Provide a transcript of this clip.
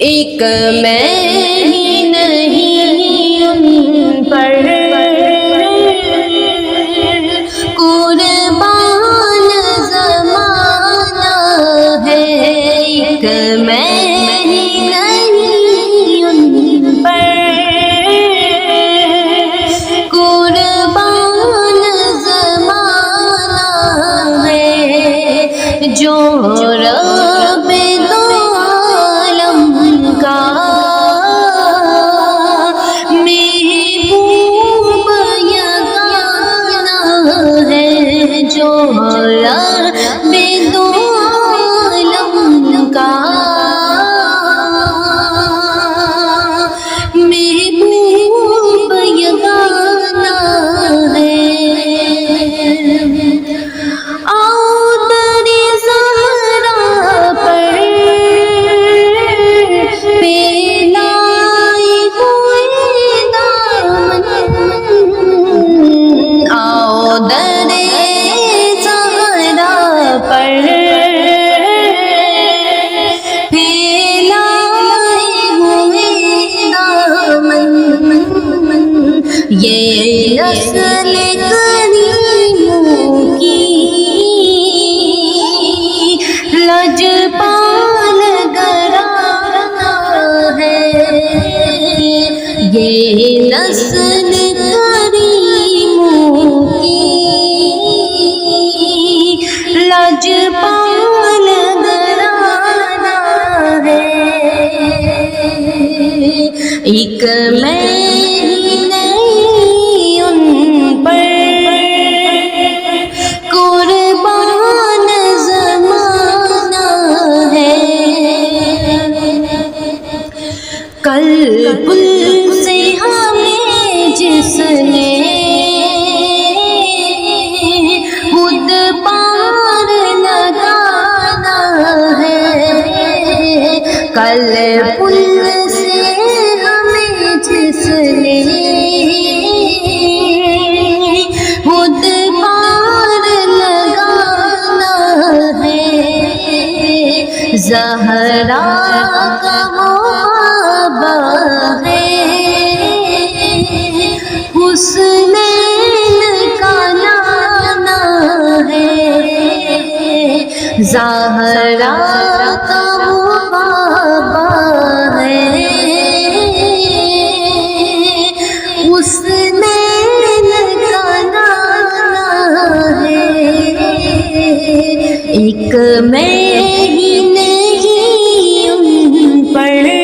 ایک میں ہی نہیں ان پر قربان زمانہ ہے، ایک میں ہی نہیں ان پر قربان زمانہ ہے، جو رب دو عالم کا محبوب یگانہ ہے، جو رب دو عالم کا محبوب یگانہ ہے۔ یہ نسل کریموں کی لجپال گھرانہ ہے، یہ نسل کریموں کی لجپال گھرانہ ہے، ایک میں کل پل سے ہمیں جس نے خود پار لگانا ہے، کل پل سے ہمیں جس نے خود پار لگانا ہے، زہرا کا ہے حسنین کا نانا ہے، زہرا کا بابا ہے حسنین کا نانا ہے، ایک میں ہی نہیں ان پر